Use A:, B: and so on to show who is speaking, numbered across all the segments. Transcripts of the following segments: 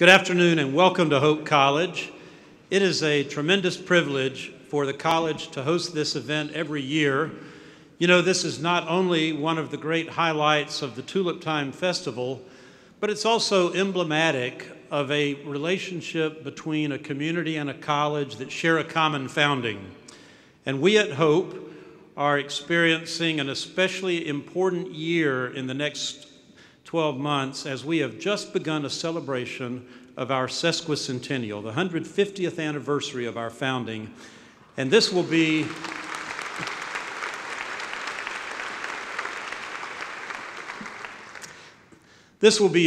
A: Good afternoon and welcome to Hope College. It is a tremendous privilege for the college to host this event every year. You know, this is not only one of the great highlights of the Tulip Time Festival, but it's also emblematic of a relationship between a community and a college that share a common founding. And we at Hope are experiencing an especially important year in the next 12 months as we have just begun a celebration of our sesquicentennial, the 150th anniversary of our founding. And this will be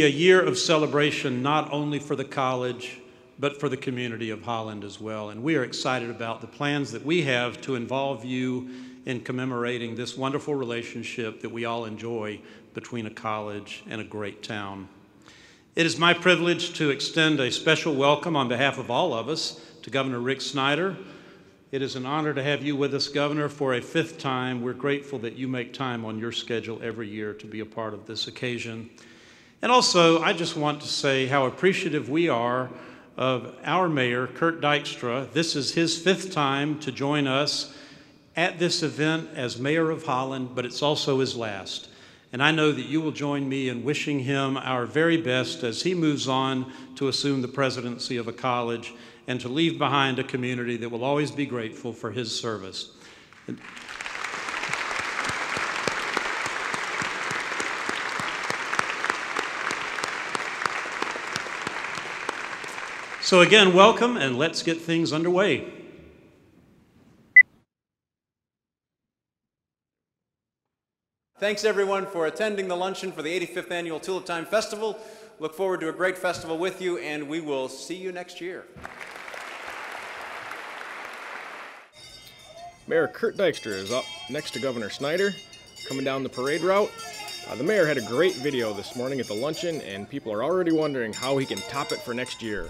A: a year of celebration not only for the college, but for the community of Holland as well. And we are excited about the plans that we have to involve you in commemorating this wonderful relationship that we all enjoy between a college and a great town. It is my privilege to extend a special welcome on behalf of all of us to Governor Rick Snyder. It is an honor to have you with us, Governor, for a fifth time. We're grateful that you make time on your schedule every year to be a part of this occasion. And also, I just want to say how appreciative we are of our mayor, Kurt Dykstra. This is his fifth time to join us at this event as mayor of Holland, but it's also his last. And I know that you will join me in wishing him our very best as he moves on to assume the presidency of a college and to leave behind a community that will always be grateful for his service. So again, welcome, and let's get things underway.
B: Thanks everyone for attending the luncheon for the 85th Annual Tulip Time Festival. Look forward to a great festival with you, and we will see you next year.
C: Mayor Kurt Dykstra is up next to Governor Snyder, coming down the parade route. The mayor had a great video this morning at the luncheon, and people are already wondering how he can top it for next year.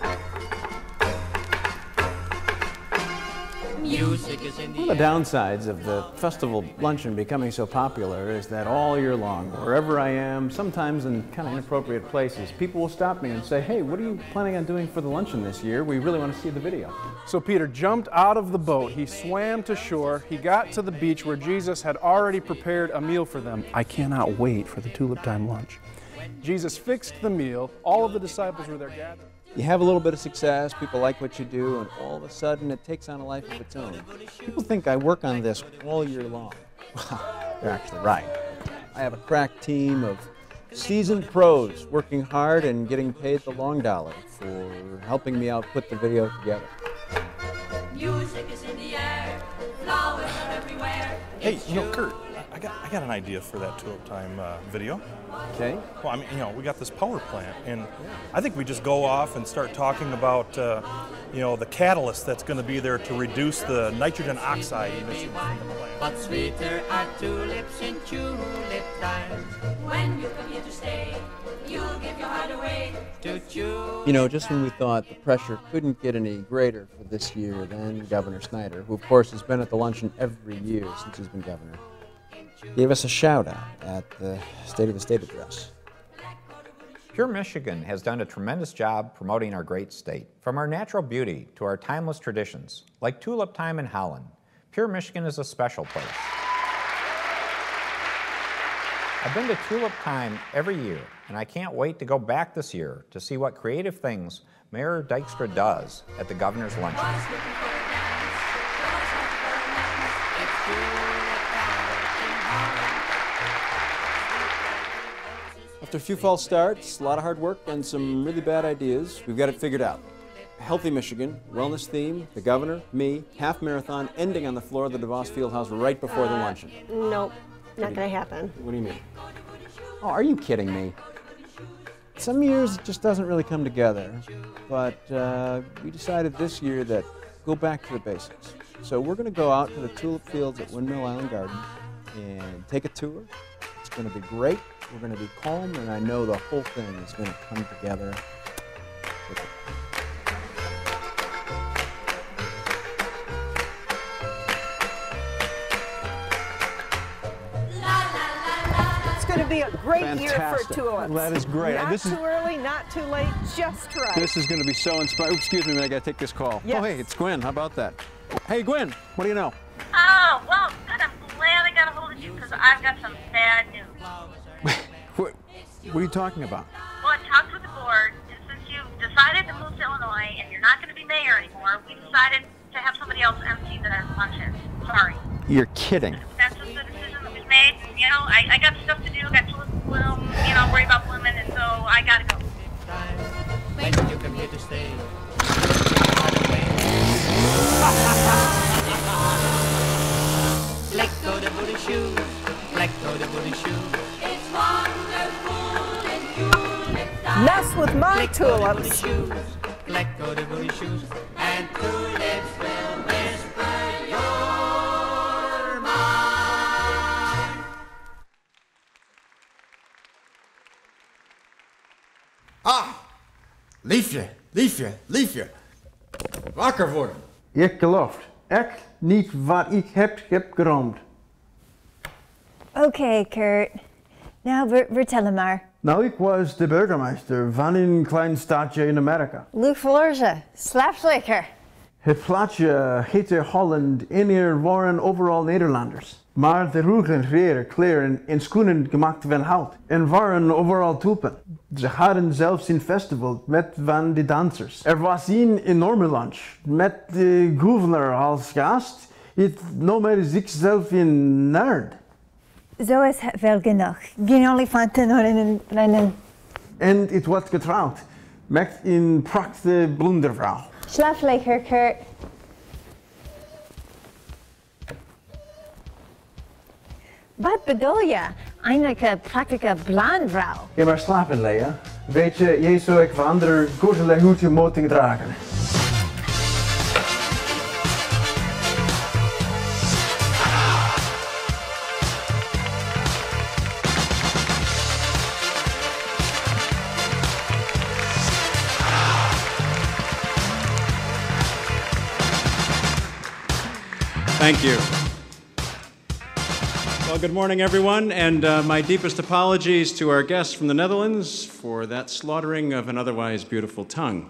D: One of the downsides of the festival luncheon becoming so popular is that all year long, wherever I am, sometimes in kind of inappropriate places, people will stop me and say, hey, what are you planning on doing for the luncheon this year? We really want to see the video.
E: So Peter jumped out of the boat, he swam to shore, he got to the beach where Jesus had already prepared a meal for them. I cannot wait for the Tulip Time lunch. Jesus fixed the meal, all of the disciples were there gathered.
D: You have a little bit of success, people like what you do, and all of a sudden it takes on a life of its own. People think I work on this all year long. Well, they're actually right. I have a crack team of seasoned pros working hard and getting paid the long dollar for helping me out put the video together.
F: Music is in the air, flowers are everywhere.
G: Hey, you know, Kurt, I got an idea for that Tulip Time video.
D: Okay.
G: Well, I mean, you know, we got this power plant, and I think we just go off and start talking about, you know, the catalyst that's going to be there to reduce the nitrogen oxide emissions from the plant.
F: But sweeter are tulips in tulip time. When you come here to stay, you'll give your heart away to tulip.
D: You know, just when we thought the pressure couldn't get any greater for this year, then Governor Snyder, who of course has been at the luncheon every year since he's been governor, gave us a shout-out at the State of the State address.
H: Pure Michigan has done a tremendous job promoting our great state. From our natural beauty to our timeless traditions, like Tulip Time in Holland, Pure Michigan is a special place. I've been to Tulip Time every year, and I can't wait to go back this year to see what creative things Mayor Dykstra does at the Governor's Luncheon.
D: After a few false starts, a lot of hard work, and some really bad ideas, we've got it figured out. Healthy Michigan, wellness theme, the governor, me, half marathon, ending on the floor of the DeVos Fieldhouse right before the luncheon.
I: Nope, not gonna happen.
D: What do you mean? Oh, are you kidding me? Some years it just doesn't really come together, but we decided this year that go back to the basics. So we're gonna go out to the tulip fields at Windmill Island Garden and take a tour. It's gonna be great. We're going to be calm, and I know the whole thing is going to come together.
I: It's going to
J: be a great year for
D: Fantastic.
J: tulips.
D: That is great.
J: Not
D: This is-
J: too early, not too late, just right.
D: This is going to be so inspiring. Excuse me a minute, I got to take this call.
J: Yes.
D: Oh, hey, it's Gwen. How about that? Hey, Gwen, what do you know?
K: Oh, well, good. I'm glad I got a hold of you because I've got some bad news.
D: What are you talking about?
K: Well, I talked with the board, and since you've decided to move to Illinois and you're not going to be mayor anymore, we decided to have somebody else empty the luncheon. Sorry.
D: You're kidding.
K: That's just the decision that we've made. You know, I got stuff to do, got to bloom, you know, worry about blooming, and so I got to go.
F: When you come here to stay. Let go the booty shoes, let go the booty shoes.
L: It's wonderful in tulip time.
J: Mess with my
F: Let go the booty
J: tulips.
F: shoes, let go the booty shoes, and tulips will whisper your mind.
M: Ah, liefje, liefje, liefje. Wakker worden.
N: Ik geloof echt niet wat ik heb geroomd.
O: Okay, Kurt. Nou, vertel hem maar.
N: Nou, ik was de burgemeester van een klein stadje in Amerika.
O: Luke Verloorze, slaapslikker.
N: Het plaatsje heette Holland en er waren overal Nederlanders. Maar de droegen kleren en schoenen gemaakt van hout. En waren overal tulpen. Ze hadden zelfs een festival met van de dansers. Er was een enorme lunch met de gouverneur als gast. Het noemde zichzelf een nerd.
O: Zo is het wel genoeg. Geen olifanten rennen.
N: En het was getrouwd met een prachtige blondervrouw.
O: Slaap lekker, Kurt. Wat bedoel je? Eindelijk prachtige blondvrouw.
N: Ja, maar slapen, Lea. Weet je, jij zou ik van andere goedele hoedje moeten dragen.
A: Thank you. Well, good morning, everyone, and my deepest apologies to our guests from the Netherlands for that slaughtering of an otherwise beautiful tongue.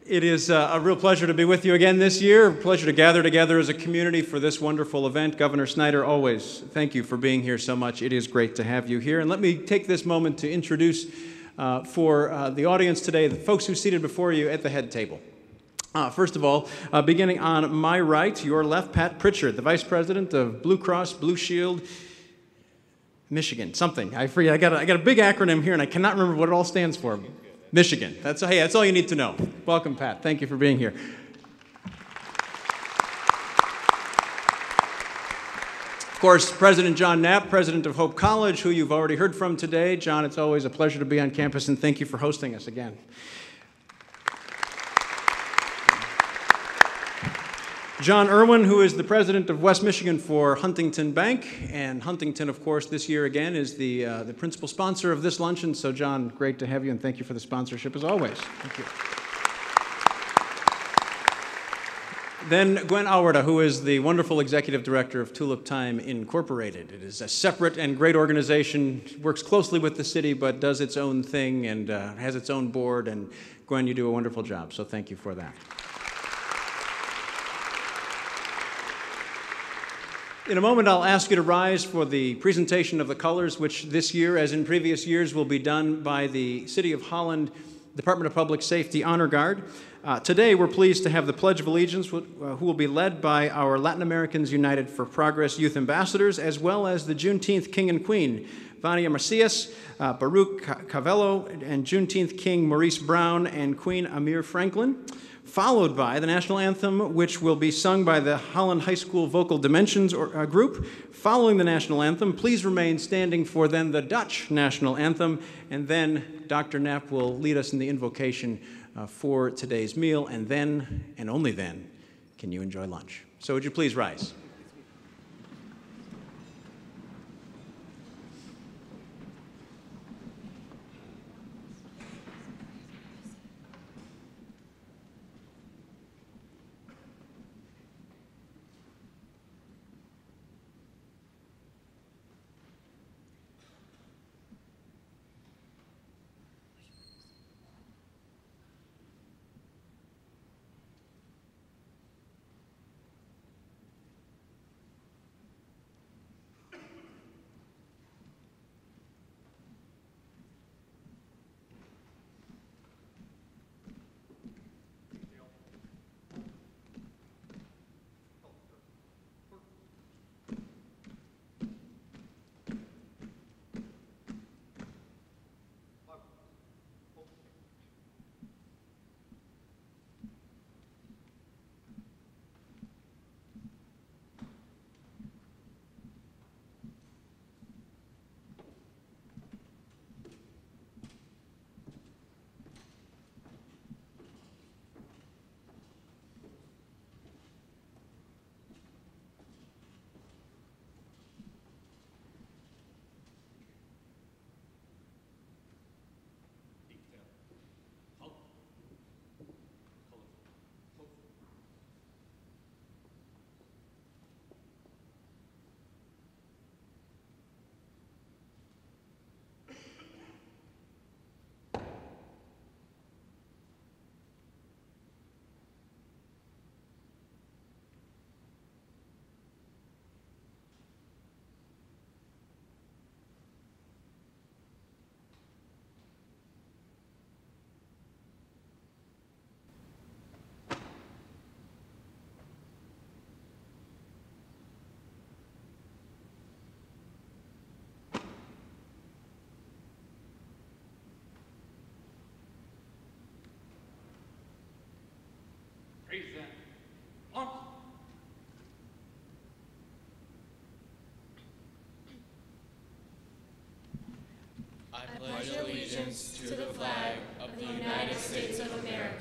A: It is a real pleasure to be with you again this year, a pleasure to gather together as a community for this wonderful event. Governor Snyder, always thank you for being here so much. It is great to have you here. And let me take this moment to introduce for the audience today the folks who are seated before you at the head table. First of all, beginning on my right, your left, Pat Pritchard, the Vice President of Blue Cross Blue Shield, Michigan, something. I forget. I got a big acronym here, and I cannot remember what it all stands for. Michigan. That's all you need to know. Welcome, Pat. Thank you for being here. Of course, President John Knapp, President of Hope College, who you've already heard from today. John, it's always a pleasure to be on campus, and thank you for hosting us again. John Irwin, who is the president of West Michigan for Huntington Bank, and Huntington, of course, this year again is the principal sponsor of this luncheon. So, John, great to have you, and thank you for the sponsorship as always. Thank you. Then Gwen Auwerda, who is the wonderful executive director of Tulip Time Incorporated. It is a separate and great organization, works closely with the city, but does its own thing and has its own board. And Gwen, you do a wonderful job, so thank you for that. In a moment, I'll ask you to rise for the presentation of the colors, which this year, as in previous years, will be done by the City of Holland Department of Public Safety Honor Guard. Today, we're pleased to have the Pledge of Allegiance, who will be led by our Latin Americans United for Progress youth ambassadors, as well as the Juneteenth King and Queen, Vania Macias, Baruch Cavello, and Juneteenth King Maurice Brown and Queen Amir Franklin, followed by the national anthem, which will be sung by the Holland High School Vocal Dimensions group. Following the national anthem, please remain standing for then the Dutch national anthem, and then Dr. Knapp will lead us in the invocation for today's meal, and then, and only then, can you enjoy lunch. So would you please rise? present lunch.
P: I pledge allegiance to the flag of the United States of America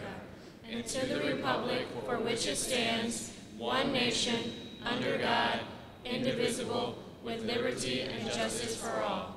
P: and to the republic for which it stands, one nation, under God, indivisible, with liberty and justice for all.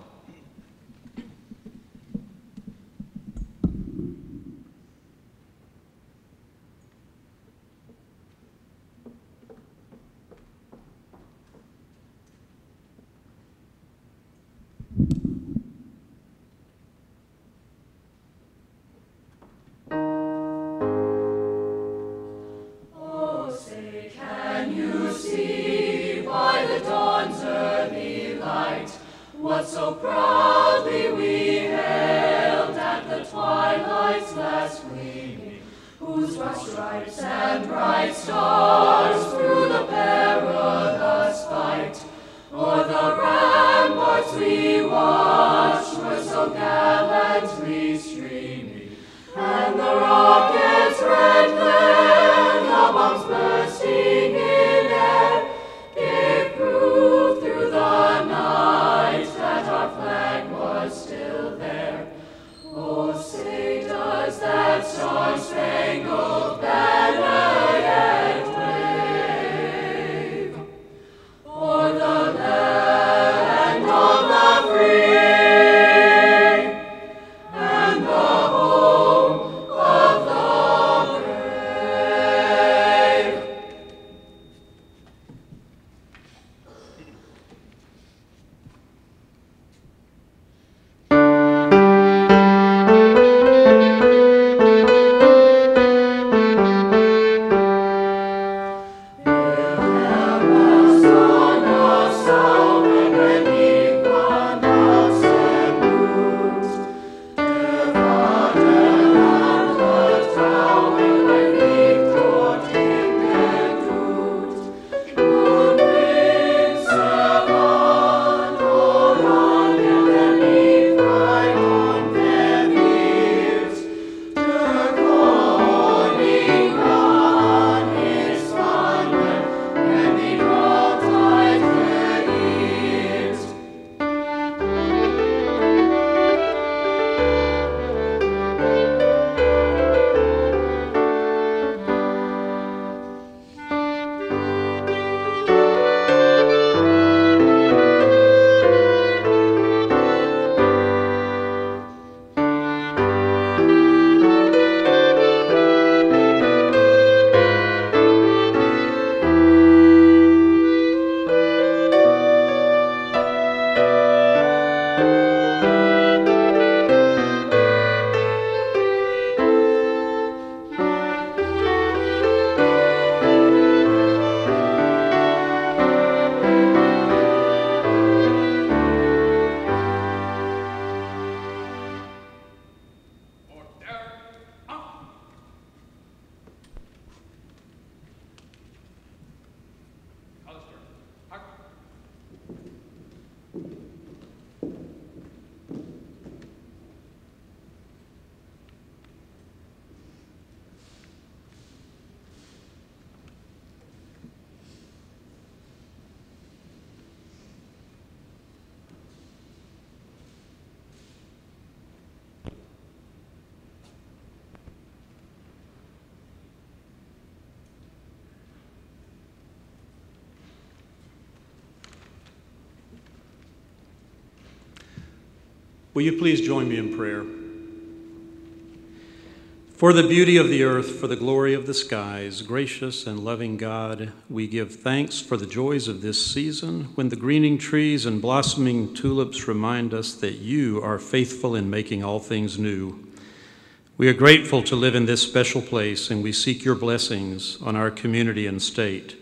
L: What so proudly we hailed at the twilight's last gleaming, whose broad stripes and bright stars through the perilous fight, o'er the ramparts we watched were so gallantly streaming, and the rockets' red glare, the bombs bursting in air, gave proof through the night that our flag was still there. Oh, say does that star-spangled banner yet wave o'er the land of the free and the home of the brave?
A: Will you please join me in prayer? For the beauty of the earth, for the glory of the skies, gracious and loving God, we give thanks for the joys of this season when the greening trees and blossoming tulips remind us that you are faithful in making all things new. We are grateful to live in this special place, and we seek your blessings on our community and state.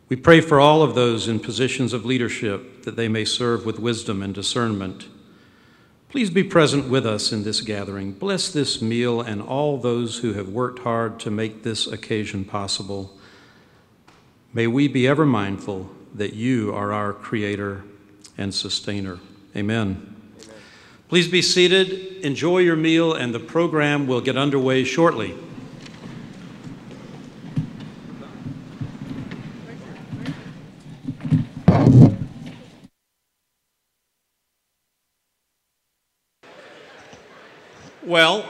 A: We pray for all of those in positions of leadership that they may serve with wisdom and discernment. Please be present with us in this gathering. Bless this meal and all those who have worked hard to make this occasion possible. May we be ever mindful that you are our creator and sustainer. Amen. Please be seated, enjoy your meal, and the program will get underway shortly.
B: Well,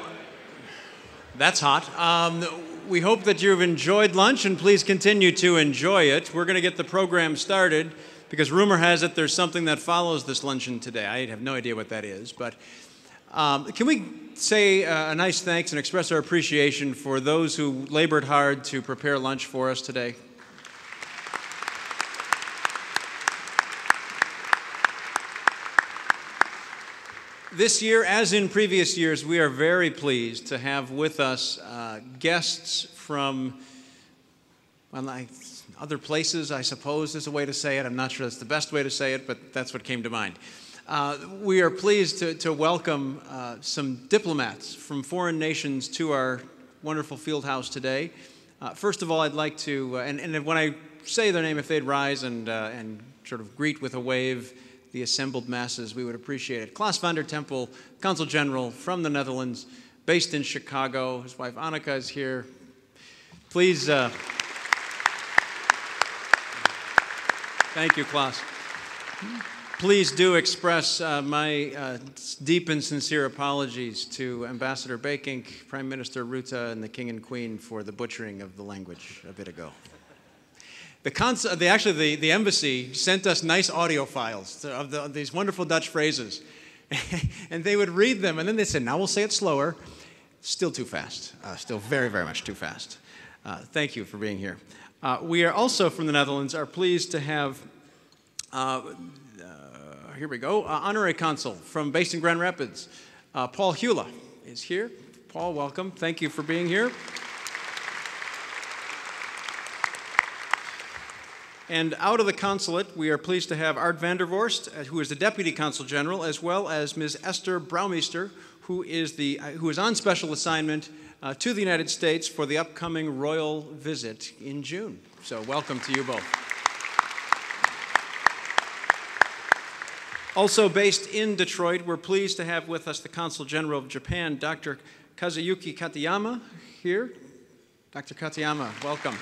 B: that's hot. We hope that you've enjoyed lunch, and please continue to enjoy it. We're going to get the program started because rumor has it there's something that follows this luncheon today. I have no idea what that is, but can we say a nice thanks and express our appreciation for those who labored hard to prepare lunch for us today? This year, as in previous years, we are very pleased to have with us guests from other places, I suppose is a way to say it. I'm not sure that's the best way to say it, but that's what came to mind. We are pleased to welcome some diplomats from foreign nations to our wonderful field house today. First of all, I'd like to, and when I say their name, if they'd rise and sort of greet with a wave the assembled masses, we would appreciate it. Klaas van der Tempel, Consul General from the Netherlands, based in Chicago. His wife Annika is here. Please, thank you, Klaas. Please do express my deep and sincere apologies to Ambassador Bakink, Prime Minister Rutte, and the King and Queen for the butchering of the language a bit ago. The embassy sent us nice audio files of these wonderful Dutch phrases. And they would read them, and then they said, now we'll say it slower. Still too fast. Still very, very much too fast. Thank you for being here. We are also, from the Netherlands, are pleased to have, here we go, Honorary Consul based in Grand Rapids. Paul Hula is here. Paul, welcome. Thank you for being here. And out of the consulate, we are pleased to have Art van der Vorst, who is the Deputy Consul General, as well as Ms. Esther Brouwmeester, who is on special assignment to the United States for the upcoming royal visit in June. So welcome to you both. Also based in Detroit, we're pleased to have with us the Consul General of Japan, Dr. Kazuyuki Katayama, here. Dr. Katayama, welcome.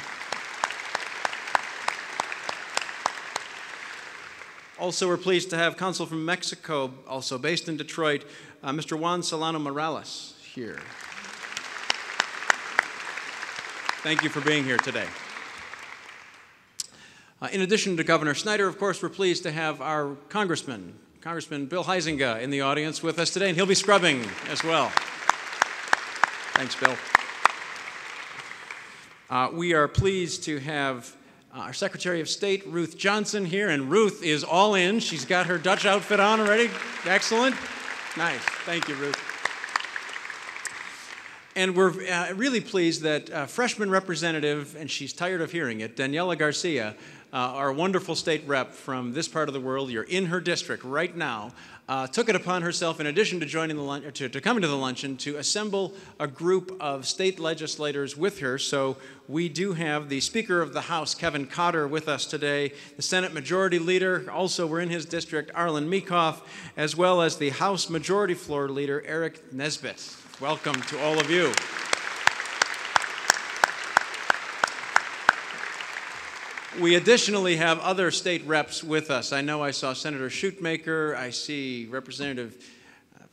B: Also, we're pleased to have Consul from Mexico, also based in Detroit, Mr. Juan Solano Morales here. Thank you for being here today. In addition to Governor Snyder, of course, we're pleased to have our Congressman Bill Huizenga in the audience with us today, and he'll be scrubbing as well. Thanks, Bill. We are pleased to have our Secretary of State, Ruth Johnson, here, and Ruth is all in. She's got her Dutch outfit on already. Excellent. Nice. Thank you, Ruth. And we're really pleased that freshman representative, and she's tired of hearing it, Daniela Garcia, our wonderful state rep from this part of the world, you're in her district right now, took it upon herself, in addition to joining to coming to the luncheon, to assemble a group of state legislators with her. So we do have the Speaker of the House, Kevin Cotter, with us today, the Senate Majority Leader, also we're in his district, Arlen Meekhoff, as well as the House Majority Floor Leader, Eric Nesbitt. Welcome to all of you. We additionally have other state reps with us. I know I saw Senator Shootmaker, I see Representative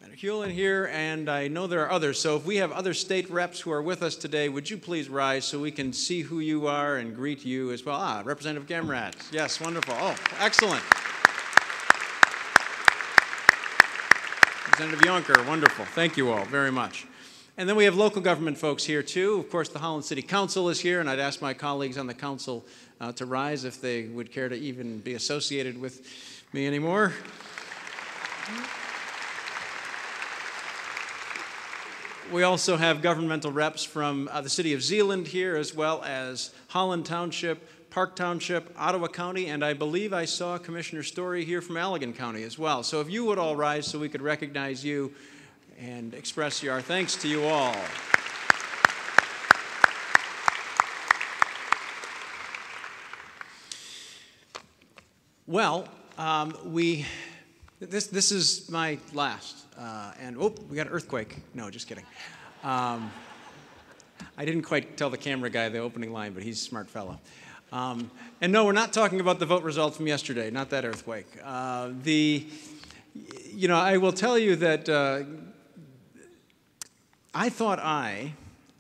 B: Van der Heulen here, and I know there are others. So if we have other state reps who are with us today, would you please rise so we can see who you are and greet you as well? Representative Gamrat. Yes, wonderful. Oh, excellent. Representative Yonker, wonderful. Thank you all very much. And then we have local government folks here too. Of course, the Holland City Council is here, and I'd ask my colleagues on the council to rise if they would care to even be associated with me anymore. We also have governmental reps from the city of Zeeland here, as well as Holland Township, Park Township, Ottawa County, and I believe I saw Commissioner Story here from Allegan County as well. So if you would all rise so we could recognize you and express our thanks to you all. Well, this is my last, and oh, we got an earthquake. No, just kidding. I didn't quite tell the camera guy the opening line, but he's a smart fellow. And no, we're not talking about the vote results from yesterday, not that earthquake. I will tell you that I thought I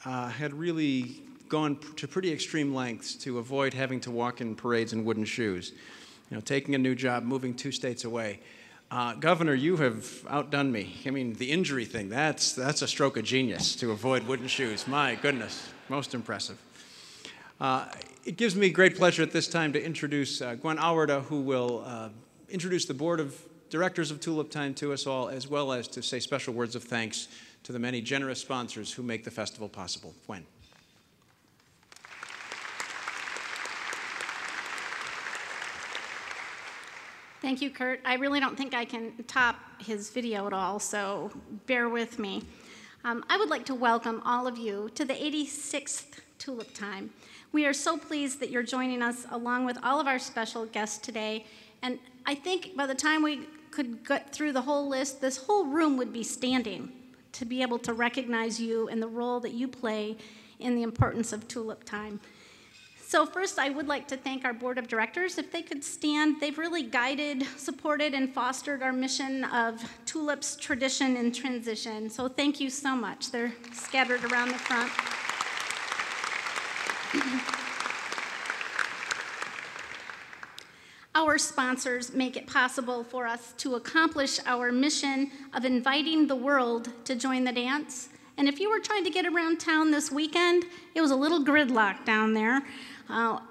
B: had really gone to pretty extreme lengths to avoid having to walk in parades in wooden shoes. You know, taking a new job, moving 2 states away. Governor, you have outdone me. I mean, the injury thing, that's a stroke of genius to avoid wooden shoes. My goodness, most impressive. It gives me great pleasure at this time to introduce Gwen Awarda, who will introduce the Board of Directors of Tulip Time to us all, as well as to say special words of thanks to the many generous sponsors who make the festival possible. Gwen.
Q: Thank you, Kurt. I really don't think I can top his video at all, so bear with me. I would like to welcome all of you to the 86th Tulip Time. We are so pleased that you're joining us along with all of our special guests today. And I think by the time we could get through the whole list, this whole room would be standing to be able to recognize you and the role that you play in the importance of Tulip Time. So first, I would like to thank our board of directors. If they could stand, they've really guided, supported, and fostered our mission of tulips, tradition, and transition. So thank you so much. They're scattered around the front. Our sponsors make it possible for us to accomplish our mission of inviting the world to join the dance. And if you were trying to get around town this weekend, it was a little gridlock down there.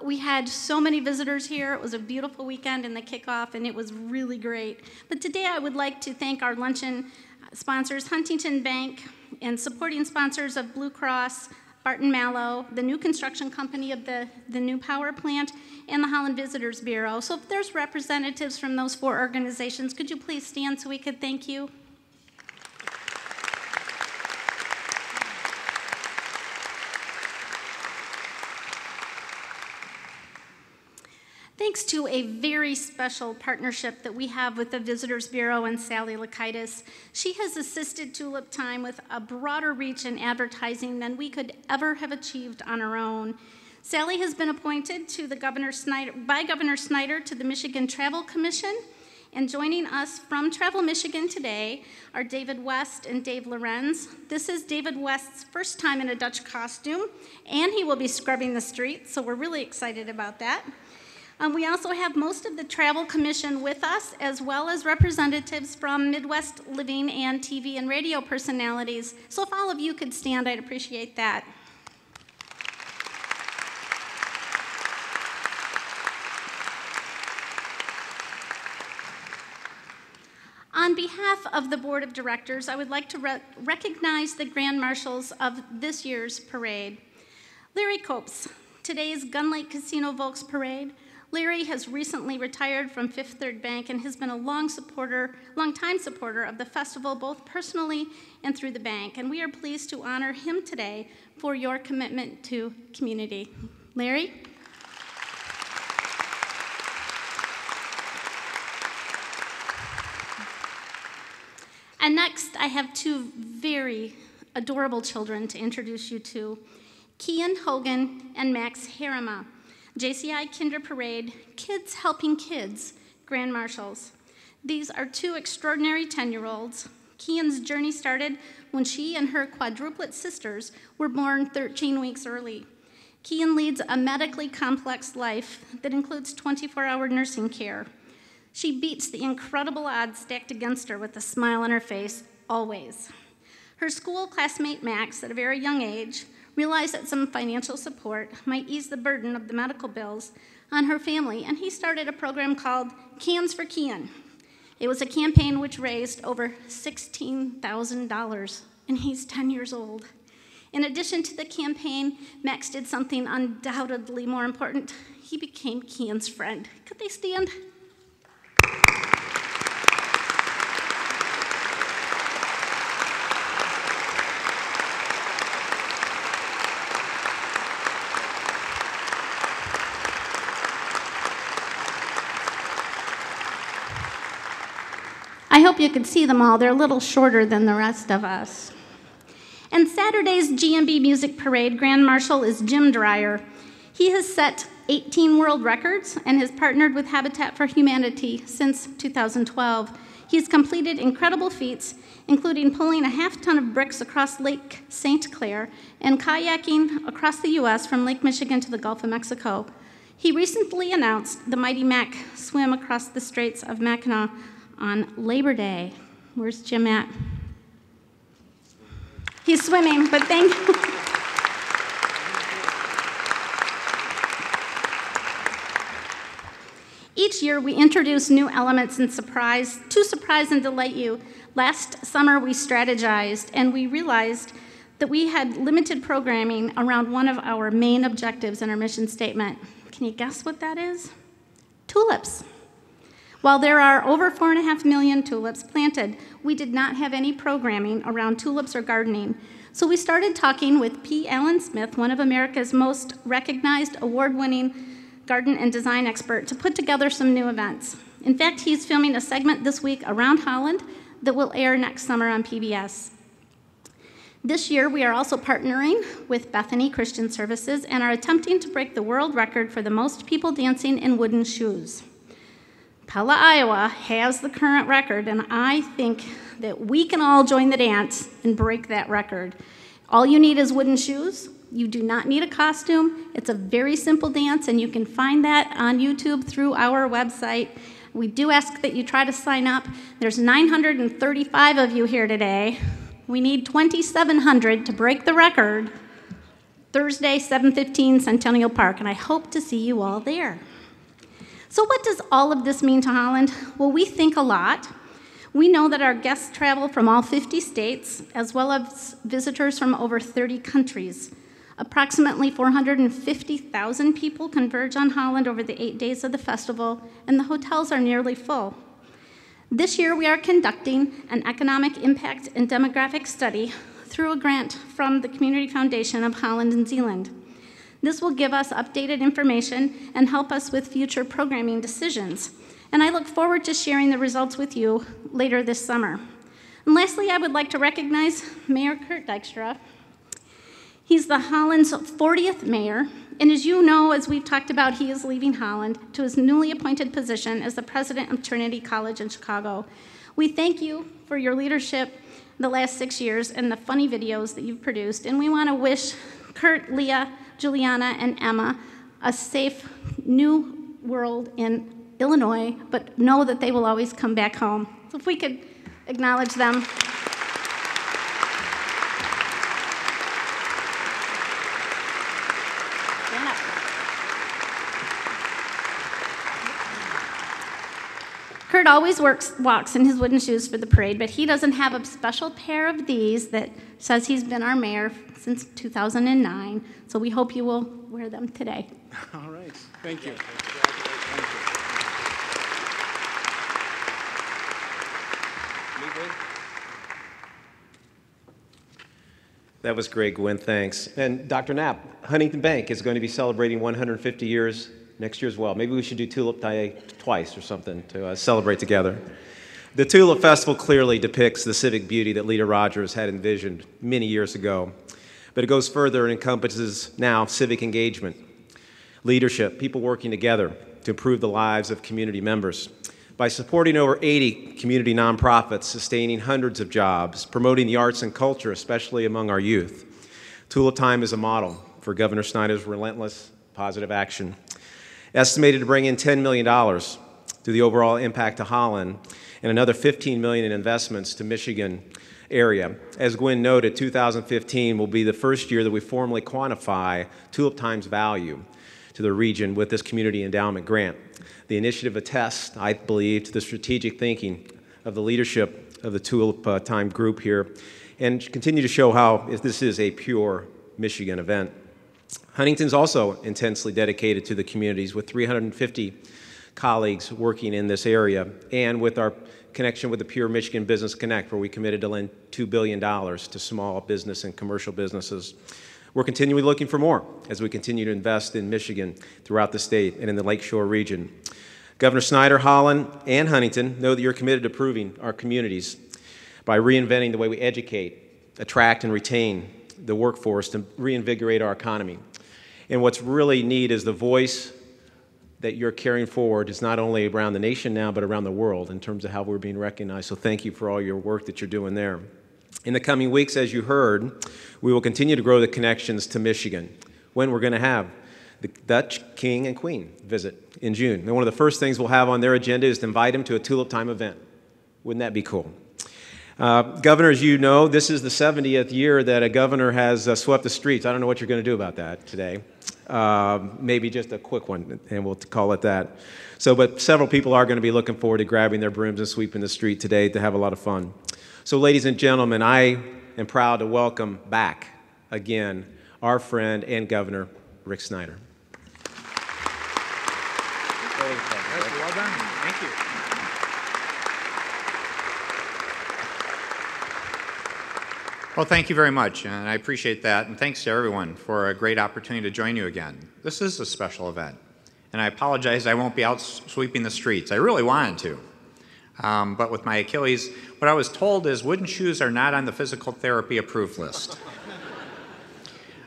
Q: We had so many visitors here. It was a beautiful weekend in the kickoff, and it was really great. But today I would like to thank our luncheon sponsors, Huntington Bank, and supporting sponsors of Blue Cross, Barton Mallow, the new construction company of the new power plant, and the Holland Visitors Bureau. So if there's representatives from those 4 organizations, could you please stand so we could thank you? Thanks to a very special partnership that we have with the Visitors Bureau and Sally Lakaitis, she has assisted Tulip Time with a broader reach in advertising than we could ever have achieved on our own. Sally has been appointed to the by Governor Snyder to the Michigan Travel Commission, and joining us from Travel Michigan today are David West and Dave Lorenz. This is David West's first time in a Dutch costume, and he will be scrubbing the streets, so we're really excited about that. We also have most of the Travel Commission with us, as well as representatives from Midwest Living and TV and radio personalities. So if all of you could stand, I'd appreciate that. On behalf of the Board of Directors, I would like to recognize the Grand Marshals of this year's parade. Larry Copes, today's Gun Lake Casino Volks Parade. Larry has recently retired from Fifth Third Bank and has been a long-time supporter of the festival, both personally and through the bank. And we are pleased to honor him today for your commitment to community. Larry? And next, I have 2 very adorable children to introduce you to, Kian Hogan and Max Harima. JCI Kinder Parade, Kids Helping Kids, Grand Marshals. These are 2 extraordinary 10-year-olds. Kian's journey started when she and her quadruplet sisters were born 13 weeks early. Kian leads a medically complex life that includes 24-hour nursing care. She beats the incredible odds stacked against her with a smile on her face, always. Her school classmate Max, at a very young age, realized that some financial support might ease the burden of the medical bills on her family, and he started a program called Cans for Kian. It was a campaign which raised over $16,000, and he's 10 years old. In addition to the campaign, Max did something undoubtedly more important. He became Kian's friend. Could they stand? I hope you could see them all. They're a little shorter than the rest of us. And Saturday's GMB Music Parade Grand Marshal is Jim Dreyer. He has set 18 world records and has partnered with Habitat for Humanity since 2012. He's completed incredible feats, including pulling a half-ton of bricks across Lake St. Clair and kayaking across the U.S. from Lake Michigan to the Gulf of Mexico. He recently announced the Mighty Mac swim across the Straits of Mackinac on Labor Day. Where's Jim at? He's swimming, but thank you. Each year, we introduce new elements to surprise and delight you. Last summer, we strategized, and we realized that we had limited programming around one of our main objectives in our mission statement. Can you guess what that is? Tulips. While there are over 4.5 million tulips planted, we did not have any programming around tulips or gardening. So we started talking with P. Allen Smith, one of America's most recognized award-winning garden and design expert, to put together some new events. In fact, he's filming a segment this week around Holland that will air next summer on PBS. This year, we are also partnering with Bethany Christian Services and are attempting to break the world record for the most people dancing in wooden shoes. Pella, Iowa has the current record, and I think that we can all join the dance and break that record. All you need is wooden shoes. You do not need a costume. It's a very simple dance, and you can find that on YouTube through our website. We do ask that you try to sign up. There's 935 of you here today. We need 2,700 to break the record. Thursday, 7:15, Centennial Park, and I hope to see you all there. So what does all of this mean to Holland? Well, we think a lot. We know that our guests travel from all 50 states, as well as visitors from over 30 countries. Approximately 450,000 people converge on Holland over the 8 days of the festival, and the hotels are nearly full. This year, we are conducting an economic impact and demographic study through a grant from the Community Foundation of Holland and Zealand. This will give us updated information and help us with future programming decisions. And I look forward to sharing the results with you later this summer. And lastly, I would like to recognize Mayor Kurt Dykstra. He's the Holland's 40th mayor, and as you know, as we've talked about, he is leaving Holland to his newly appointed position as the president of Trinity College in Chicago. We thank you for your leadership the last 6 years and the funny videos that you've produced, and we want to wish Kurt, Leah, Juliana, and Emma a safe new world in Illinois, but know that they will always come back home. So if we could acknowledge them. Kurt always walks in his wooden shoes for the parade, but he doesn't have a special pair of these that says he's been our mayor since 2009, so we hope you will wear them today.
B: All right, thank you.
R: That was great, Gwen, thanks. And Dr. Knapp, Huntington Bank is going to be celebrating 150 years next year as well. Maybe we should do Tulip Day twice or something to celebrate together. The Tulip Festival clearly depicts the civic beauty that Lita Rogers had envisioned many years ago. But it goes further and encompasses now civic engagement, leadership, people working together to improve the lives of community members. By supporting over 80 community nonprofits, sustaining hundreds of jobs, promoting the arts and culture, especially among our youth. Tulip Time is a model for Governor Snyder's relentless positive action. Estimated to bring in $10 million to the overall impact to Holland and another $15 million in investments to Michigan area. As Gwen noted, 2015 will be the first year that we formally quantify Tulip Time's value to the region with this community endowment grant. The initiative attests, I believe, to the strategic thinking of the leadership of the Tulip Time group here and continue to show how this is a pure Michigan event. Huntington's also intensely dedicated to the communities with 350 colleagues working in this area and with our connection with the Pure Michigan Business Connect, where we committed to lend $2 billion to small business and commercial businesses. We're continually looking for more as we continue to invest in Michigan throughout the state and in the Lakeshore region. Governor Snyder, Holland, and Huntington know that you're committed to improving our communities by reinventing the way we educate, attract, and retain the workforce to reinvigorate our economy. And what's really neat is the voice that you're carrying forward is not only around the nation now, but around the world in terms of how we're being recognized. So thank you for all your work that you're doing there. In the coming weeks, as you heard, we will continue to grow the connections to Michigan when we're going to have the Dutch King and Queen visit in June. And one of the first things we'll have on their agenda is to invite them to a Tulip Time event. Wouldn't that be cool? Governor, as you know, this is the 70th year that a governor has swept the streets. I don't know what you're going to do about that today. Maybe just a quick one, and we'll call it that. But several people are going to be looking forward to grabbing their brooms and sweeping the street today to have a lot of fun. So, ladies and gentlemen, I am proud to welcome back again our friend and Governor, Rick Snyder.
H: Well done. Thank you. Well, thank you very much, and I appreciate that, and thanks to everyone for a great opportunity to join you again. This is a special event, and I apologize I won't be out sweeping the streets. I really wanted to, but with my Achilles, what I was told is wooden shoes are not on the physical therapy approved list.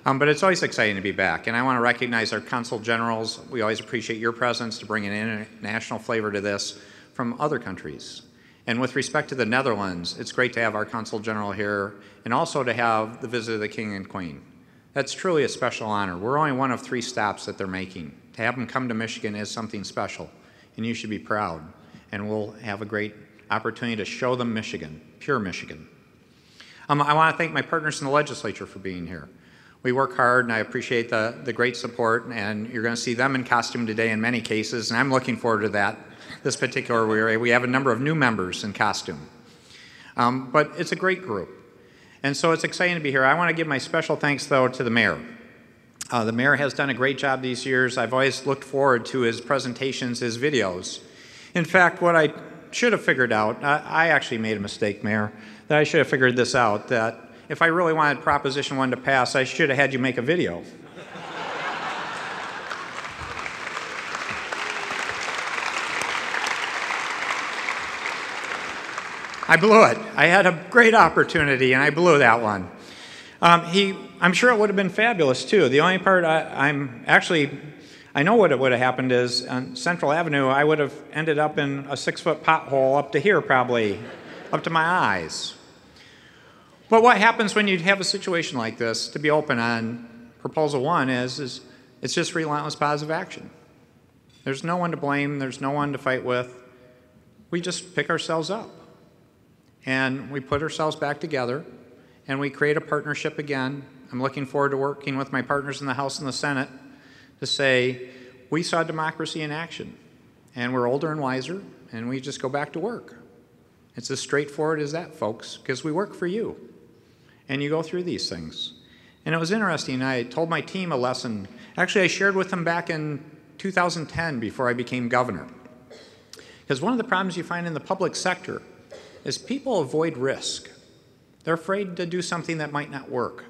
H: But it's always exciting to be back, and I want to recognize our consul generals. We always appreciate your presence to bring an international flavor to this from other countries. And with respect to the Netherlands, it's great to have our consul general here and also to have the visit of the King and Queen. That's truly a special honor. We're only one of 3 stops that they're making. To have them come to Michigan is something special, and you should be proud. And we'll have a great opportunity to show them Michigan, pure Michigan. I want to thank my partners in the legislature for being here. We work hard, and I appreciate the great support, and you're going to see them in costume today in many cases, and I'm looking forward to that. This particular year, we have a number of new members in costume. But it's a great group. And so it's exciting to be here. I want to give my special thanks, though, to the mayor. The mayor has done a great job these years. I've always looked forward to his presentations, his videos. In fact, what I should have figured out, I actually made a mistake, Mayor, that I should have figured this out, that if I really wanted Proposition 1 to pass, I should have had you make a video. I blew it. I had a great opportunity, and I blew that one. I'm sure it would have been fabulous, too. The only part I know what it would have happened is on Central Avenue, I would have ended up in a 6-foot pothole up to here, probably, up to my eyes. But what happens when you have a situation like this, to be open on Proposal 1, is it's just relentless positive action. There's no one to blame. There's no one to fight with. We just pick ourselves up. And we put ourselves back together, and we create a partnership again. I'm looking forward to working with my partners in the House and the Senate to say, we saw democracy in action, and we're older and wiser, and we just go back to work. It's as straightforward as that, folks, because we work for you, and you go through these things. And it was interesting. I told my team a lesson. Actually, I shared with them back in 2010 before I became governor. Because one of the problems you find in the public sector is people avoid risk. They're afraid to do something that might not work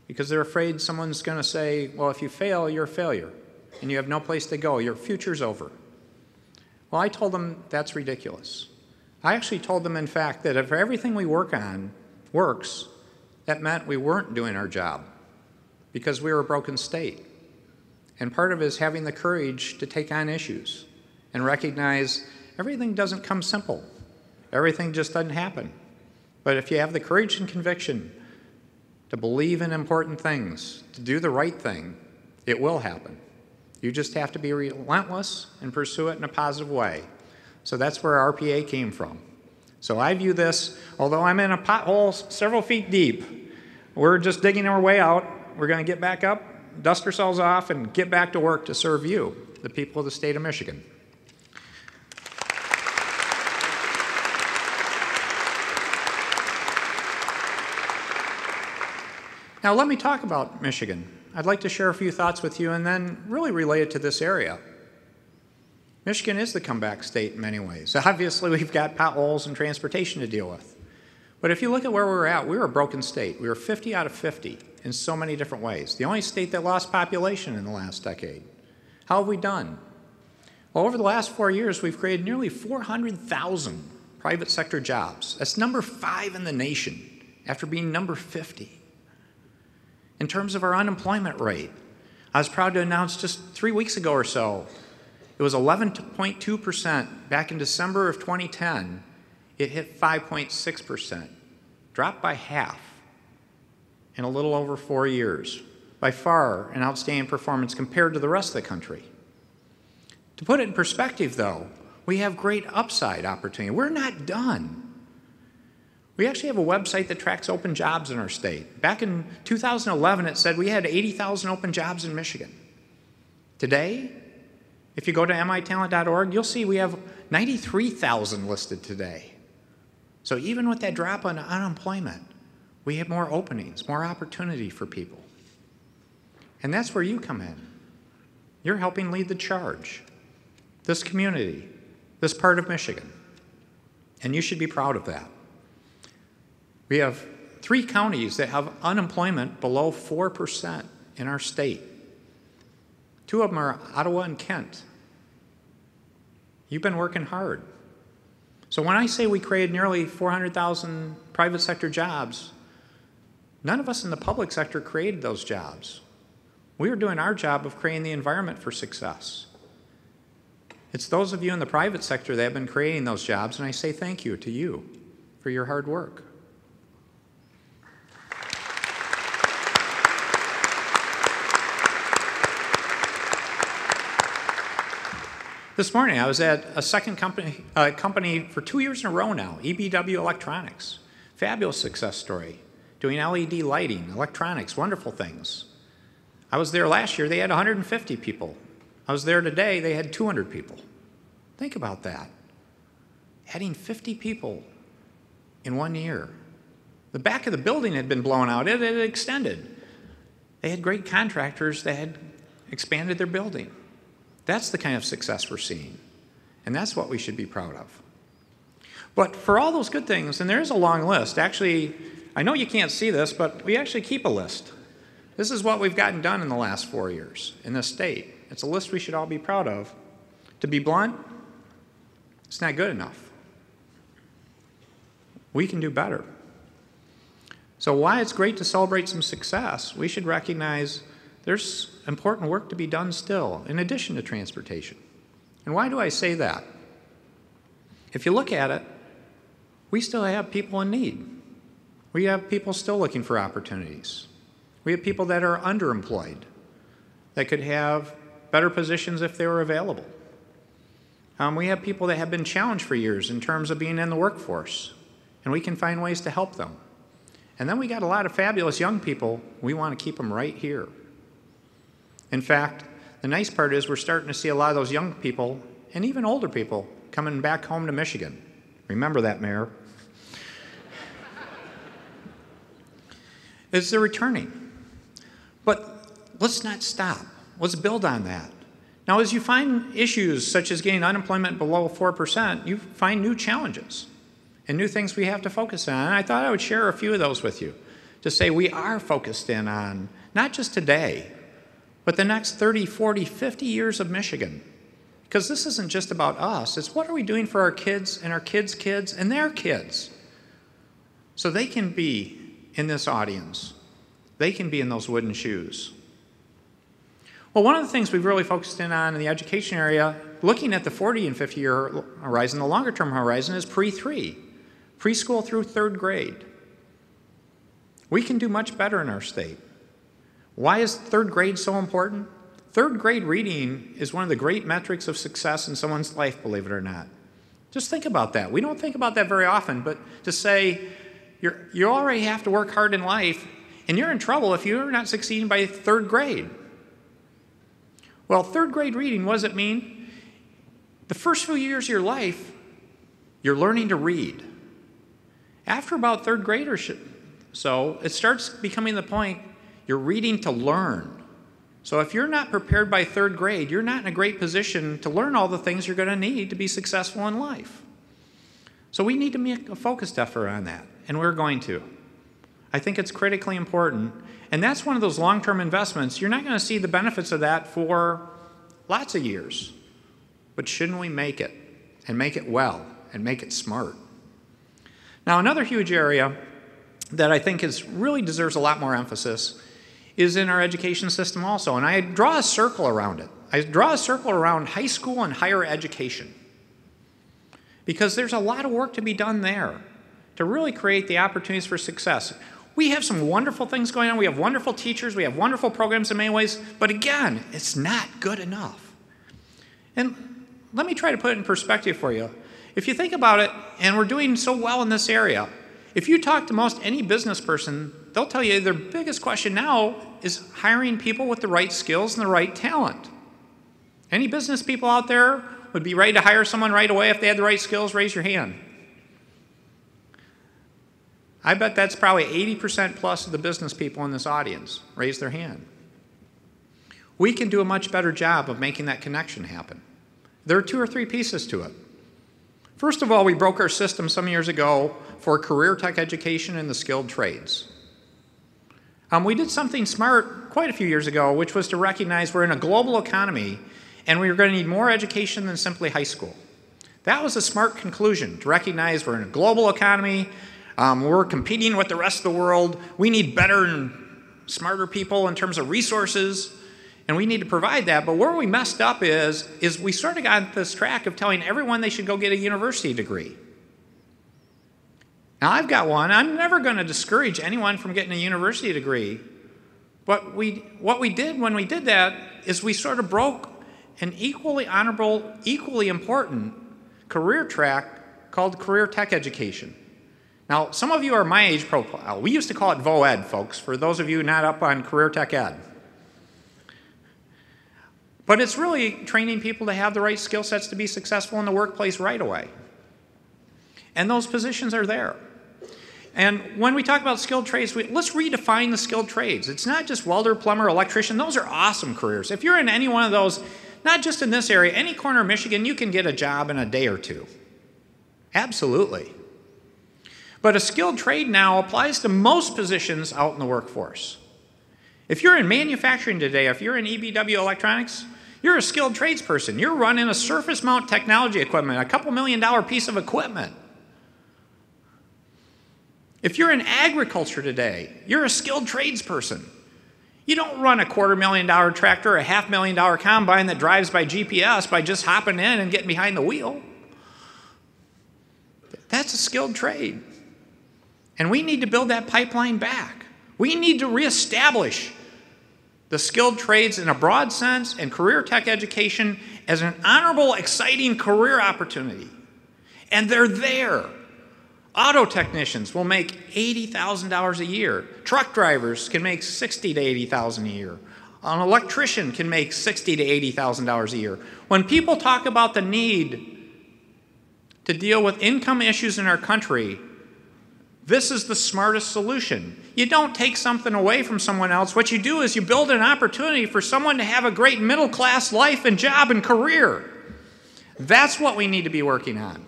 H: because they're afraid someone's going to say, well, if you fail, you're a failure and you have no place to go. Your future's over. Well, I told them that's ridiculous. I actually told them, in fact, that if everything we work on works, that meant we weren't doing our job because we were a broken state. And part of it is having the courage to take on issues and recognize everything doesn't come simple. Everything just doesn't happen. But if you have the courage and conviction to believe in important things, to do the right thing, it will happen. You just have to be relentless and pursue it in a positive way. So that's where RPA came from. So I view this, although I'm in a pothole several feet deep, we're just digging our way out. We're going to get back up, dust ourselves off, and get back to work to serve you, the people of the state of Michigan. Now let me talk about Michigan. I'd like to share a few thoughts with you and then really relate it to this area. Michigan is the comeback state in many ways. Obviously, we've got potholes and transportation to deal with. But if you look at where we're at, we're a broken state. We were 50 out of 50 in so many different ways. The only state that lost population in the last decade. How have we done? Well, over the last 4 years, we've created nearly 400,000 private sector jobs. That's number 5 in the nation after being number 50. In terms of our unemployment rate, I was proud to announce just 3 weeks ago or so, It was 11.2% back in December of 2010. It hit 5.6%, dropped by half in a little over 4 years. By far an outstanding performance compared to the rest of the country. To put it in perspective, though, we have great upside opportunity. We're not done. We actually have a website that tracks open jobs in our state. Back in 2011, it said we had 80,000 open jobs in Michigan. Today, if you go to mitalent.org, you'll see we have 93,000 listed today. So even with that drop on unemployment, we have more openings, more opportunity for people. And that's where you come in. You're helping lead the charge. This community, this part of Michigan. And you should be proud of that. We have 3 counties that have unemployment below 4% in our state. 2 of them are Ottawa and Kent. You've been working hard. So when I say we created nearly 400,000 private sector jobs, none of us in the public sector created those jobs. We were doing our job of creating the environment for success. It's those of you in the private sector that have been creating those jobs, and I say thank you to you for your hard work. This morning, I was at a second company for 2 years in a row now, EBW Electronics. Fabulous success story, doing LED lighting, electronics, wonderful things. I was there last year, they had 150 people. I was there today, they had 200 people. Think about that. Adding 50 people in 1 year. The back of the building had been blown out, it had extended. They had great contractors that had expanded their building. That's the kind of success we're seeing. And that's what we should be proud of. But for all those good things, and there's a long list. Actually, I know you can't see this, but we actually keep a list. This is what we've gotten done in the last 4 years in this state. It's a list we should all be proud of. To be blunt, it's not good enough. We can do better. So while it's great to celebrate some success, we should recognize there's important work to be done still, in addition to transportation. And why do I say that? If you look at it, we still have people in need. We have people still looking for opportunities. We have people that are underemployed, that could have better positions if they were available. We have people that have been challenged for years in terms of being in the workforce, and we can find ways to help them. And then we got a lot of fabulous young people. We want to keep them right here. In fact, the nice part is we're starting to see a lot of those young people, and even older people, coming back home to Michigan. Remember that, Mayor. They're returning. But let's not stop. Let's build on that. Now, as you find issues such as getting unemployment below 4%, you find new challenges and new things we have to focus on. And I thought I would share a few of those with you to say we are focused in on not just today, but the next 30, 40, 50 years of Michigan. Because this isn't just about us. It's what are we doing for our kids and our kids' kids and their kids so they can be in this audience. They can be in those wooden shoes. Well, one of the things we've really focused in on in the education area, looking at the 40 and 50-year horizon, the longer-term horizon is pre-3, preschool through 3rd grade. We can do much better in our state. Why is 3rd grade so important? 3rd grade reading is one of the great metrics of success in someone's life, believe it or not. Just think about that. We don't think about that very often, but to say you already have to work hard in life, and you're in trouble if you're not succeeding by 3rd grade. Well, 3rd grade reading, what does it mean? The first few years of your life, you're learning to read. After about 3rd grade or so, it starts becoming the point you're reading to learn. So if you're not prepared by 3rd grade, you're not in a great position to learn all the things you're going to need to be successful in life. So we need to make a focused effort on that, and we're going to. I think it's critically important, and that's one of those long-term investments. You're not going to see the benefits of that for lots of years, but shouldn't we make it, and make it well, and make it smart? Now, another huge area that I think really deserves a lot more emphasis is in our education system also, and I draw a circle around it. I draw a circle around high school and higher education, because there's a lot of work to be done there to really create the opportunities for success. We have some wonderful things going on. We have wonderful teachers. We have wonderful programs in many ways, but again, it's not good enough. And let me try to put it in perspective for you. If you think about it, and we're doing so well in this area, if you talk to most any business person, they'll tell you their biggest question now is hiring people with the right skills and the right talent. Any business people out there would be ready to hire someone right away if they had the right skills? Raise your hand. I bet that's probably 80% plus of the business people in this audience. Raise their hand. We can do a much better job of making that connection happen. There are 2 or 3 pieces to it. First of all, we broke our system some years ago for career tech education and the skilled trades. We did something smart quite a few years ago, which was to recognize we're in a global economy and we were going to need more education than simply high school. That was a smart conclusion, to recognize we're in a global economy, we're competing with the rest of the world, we need better and smarter people in terms of resources, and we need to provide that. But where we messed up is we sort of got this track of telling everyone they should go get a university degree. Now, I've got one. I'm never going to discourage anyone from getting a university degree. But what we did when we did that is we sort of broke an equally honorable, equally important career track called career tech education. Now, some of you are my age profile. We used to call it VOED, folks, for those of you not up on career tech ed. But it's really training people to have the right skill sets to be successful in the workplace right away. And those positions are there. And when we talk about skilled trades, let's redefine the skilled trades. It's not just welder, plumber, electrician. Those are awesome careers. If you're in any one of those, not just in this area, any corner of Michigan, you can get a job in a day or two. Absolutely. But a skilled trade now applies to most positions out in the workforce. If you're in manufacturing today, if you're in EBW electronics, you're a skilled tradesperson. You're running a surface mount technology equipment, a couple $1 million piece of equipment. If you're in agriculture today, you're a skilled tradesperson. You don't run a $250,000 tractor, a $500,000 combine that drives by GPS by just hopping in and getting behind the wheel. That's a skilled trade. And we need to build that pipeline back. We need to reestablish the skilled trades in a broad sense and career tech education as an honorable, exciting career opportunity. And they're there. Auto technicians will make $80,000 a year. Truck drivers can make $60,000 to $80,000 a year. An electrician can make $60,000 to $80,000 a year. When people talk about the need to deal with income issues in our country, this is the smartest solution. You don't take something away from someone else. What you do is you build an opportunity for someone to have a great middle-class life and job and career. That's what we need to be working on.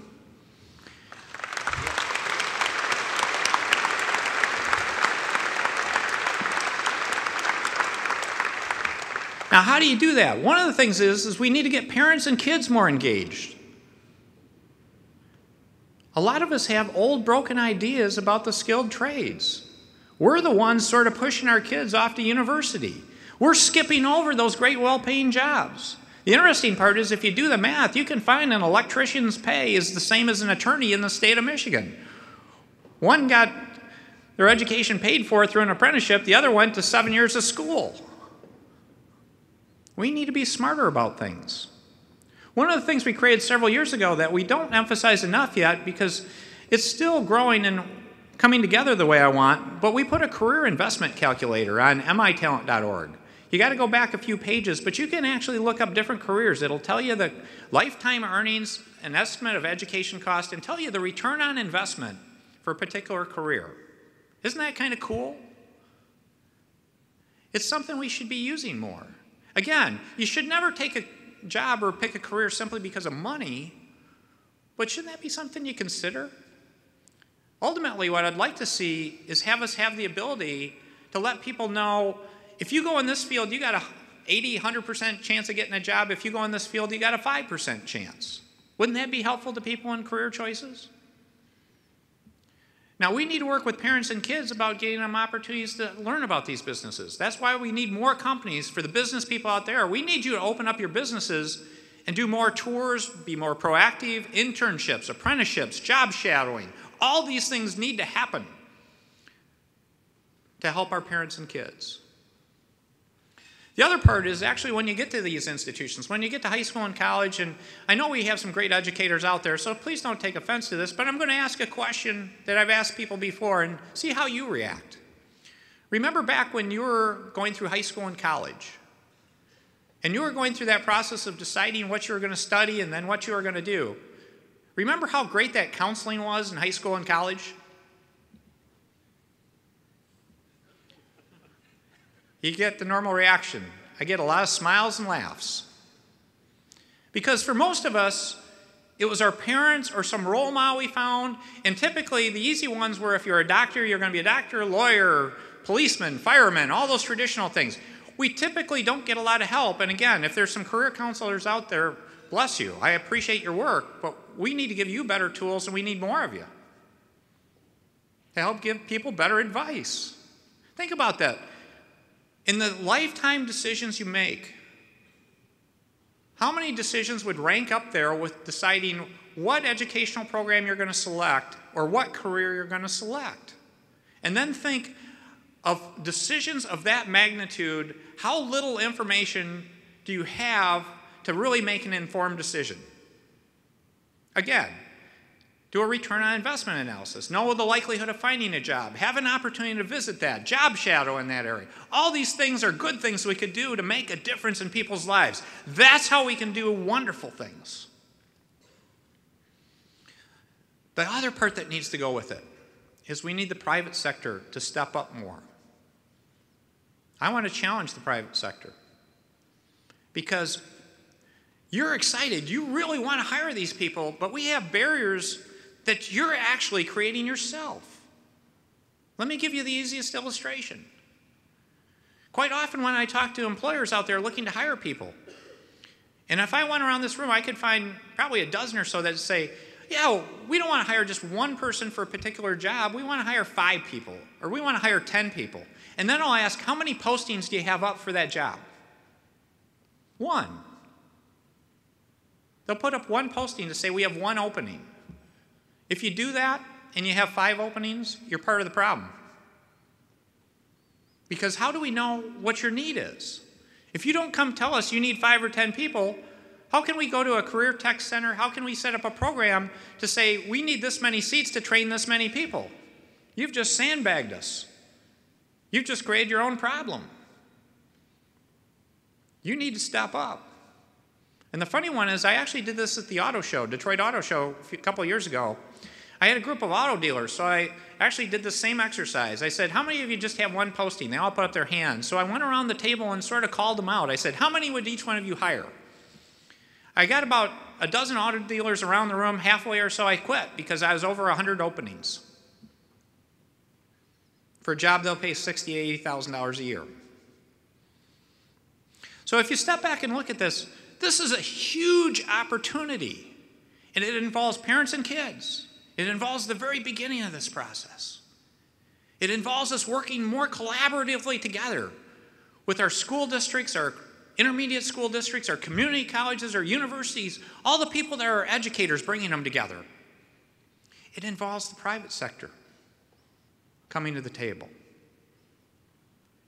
H: Now, how do you do that? One of the things is we need to get parents and kids more engaged. A lot of us have old, broken ideas about the skilled trades. We're the ones sort of pushing our kids off to university. We're skipping over those great, well-paying jobs. The interesting part is if you do the math, you can find an electrician's pay is the same as an attorney in the state of Michigan. One got their education paid for through an apprenticeship. The other went to 7 years of school. We need to be smarter about things. One of the things we created several years ago that we don't emphasize enough yet because it's still growing and coming together the way I want, but we put a career investment calculator on mitalent.org. You got to go back a few pages, but you can actually look up different careers. It'll tell you the lifetime earnings, an estimate of education cost, and tell you the return on investment for a particular career. Isn't that kind of cool? It's something we should be using more. Again, you should never take a job or pick a career simply because of money, but shouldn't that be something you consider? Ultimately, what I'd like to see is have us have the ability to let people know if you go in this field, you got a 80, 100% chance of getting a job. If you go in this field, you got a 5% chance. Wouldn't that be helpful to people in career choices? Now, we need to work with parents and kids about getting them opportunities to learn about these businesses. That's why we need more companies. For the business people out there, we need you to open up your businesses and do more tours, be more proactive, internships, apprenticeships, job shadowing. All these things need to happen to help our parents and kids. The other part is actually when you get to these institutions, when you get to high school and college, and I know we have some great educators out there, so please don't take offense to this, but I'm going to ask a question that I've asked people before and see how you react. Remember back when you were going through high school and college, and you were going through that process of deciding what you were going to study and then what you were going to do. Remember how great that counseling was in high school and college? You get the normal reaction. I get a lot of smiles and laughs. Because for most of us, it was our parents or some role model we found, and typically the easy ones were if you're a doctor, you're going to be a doctor, lawyer, policeman, fireman, all those traditional things. We typically don't get a lot of help, and again, if there's some career counselors out there, bless you. I appreciate your work, but we need to give you better tools, and we need more of you to help give people better advice. Think about that. In the lifetime decisions you make, how many decisions would rank up there with deciding what educational program you're going to select or what career you're going to select? And then think of decisions of that magnitude, how little information do you have to really make an informed decision? Again, do a return on investment analysis. Know the likelihood of finding a job. Have an opportunity to visit that. Job shadow in that area. All these things are good things we could do to make a difference in people's lives. That's how we can do wonderful things. The other part that needs to go with it is we need the private sector to step up more. I want to challenge the private sector because you're excited. You really want to hire these people, but we have barriers that you're actually creating yourself. Let me give you the easiest illustration. Quite often when I talk to employers out there looking to hire people, and if I went around this room, I could find probably a dozen or so that say, yeah, we don't want to hire just one person for a particular job. We want to hire 5 people, or we want to hire 10 people. And then I'll ask, how many postings do you have up for that job? 1. They'll put up 1 posting to say we have 1 opening. If you do that and you have 5 openings, you're part of the problem. Because how do we know what your need is? If you don't come tell us you need 5 or 10 people, how can we go to a career tech center? How can we set up a program to say we need this many seats to train this many people? You've just sandbagged us. You've just created your own problem. You need to step up. And the funny one is I actually did this at the auto show, Detroit Auto Show, a couple of years ago. I had a group of auto dealers, so I actually did the same exercise. I said, how many of you just have 1 posting? They all put up their hands. So I went around the table and sort of called them out. I said, how many would each one of you hire? I got about a dozen auto dealers around the room. Halfway or so I quit because I was over 100 openings. For a job they'll pay $60,000 to $80,000 a year. So if you step back and look at this, this is a huge opportunity. And it involves parents and kids. It involves the very beginning of this process. It involves us working more collaboratively together with our school districts, our intermediate school districts, our community colleges, our universities, all the people that are educators, bringing them together. It involves the private sector coming to the table.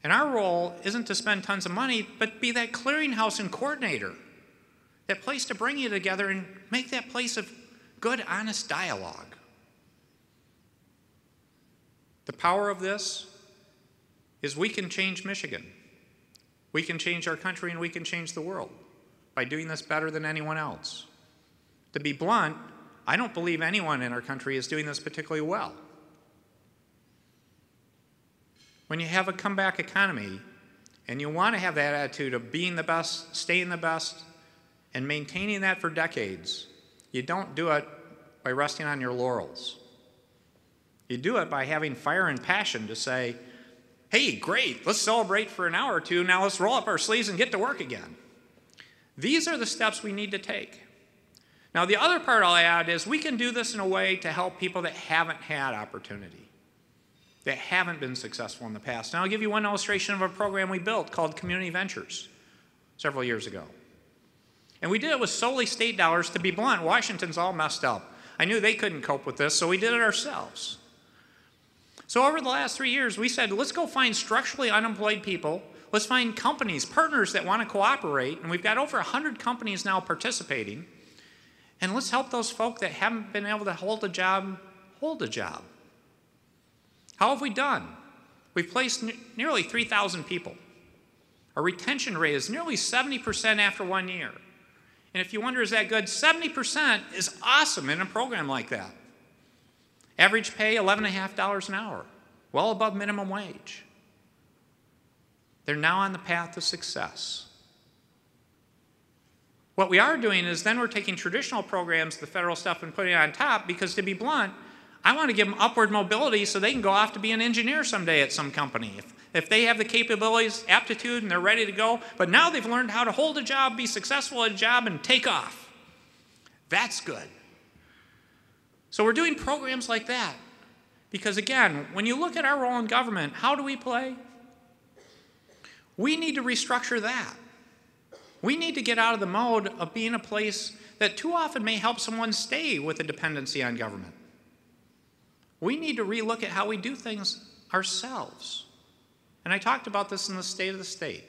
H: And our role isn't to spend tons of money, but be that clearinghouse and coordinator, that place to bring you together and make that place of good, honest dialogue. The power of this is we can change Michigan. We can change our country and we can change the world by doing this better than anyone else. To be blunt, I don't believe anyone in our country is doing this particularly well. When you have a comeback economy and you want to have that attitude of being the best, staying the best, and maintaining that for decades, you don't do it by resting on your laurels. You do it by having fire and passion to say, hey, great, let's celebrate for an hour or two, now let's roll up our sleeves and get to work again. These are the steps we need to take. Now, the other part I'll add is we can do this in a way to help people that haven't had opportunity. that haven't been successful in the past. And I'll give you one illustration of a program we built called Community Ventures several years ago. And we did it with solely state dollars. To be blunt, Washington's all messed up. I knew they couldn't cope with this, so we did it ourselves. So over the last 3 years, we said, let's go find structurally unemployed people. Let's find companies, partners that want to cooperate. And we've got over 100 companies now participating. And let's help those folk that haven't been able to hold a job, hold a job. How have we done? We've placed nearly 3,000 people. Our retention rate is nearly 70% after 1 year. And if you wonder, is that good? 70% is awesome in a program like that. Average pay, $11.50 an hour, well above minimum wage. They're now on the path to success. What we are doing is then we're taking traditional programs, the federal stuff, and putting it on top because, to be blunt, I want to give them upward mobility so they can go off to be an engineer someday at some company. If they have the capabilities, aptitude, and they're ready to go, but now they've learned how to hold a job, be successful at a job, and take off. That's good. So we're doing programs like that because, again, when you look at our role in government, how do we play? We need to restructure that. We need to get out of the mode of being a place that too often may help someone stay with a dependency on government. We need to relook at how we do things ourselves. And I talked about this in the State of the State.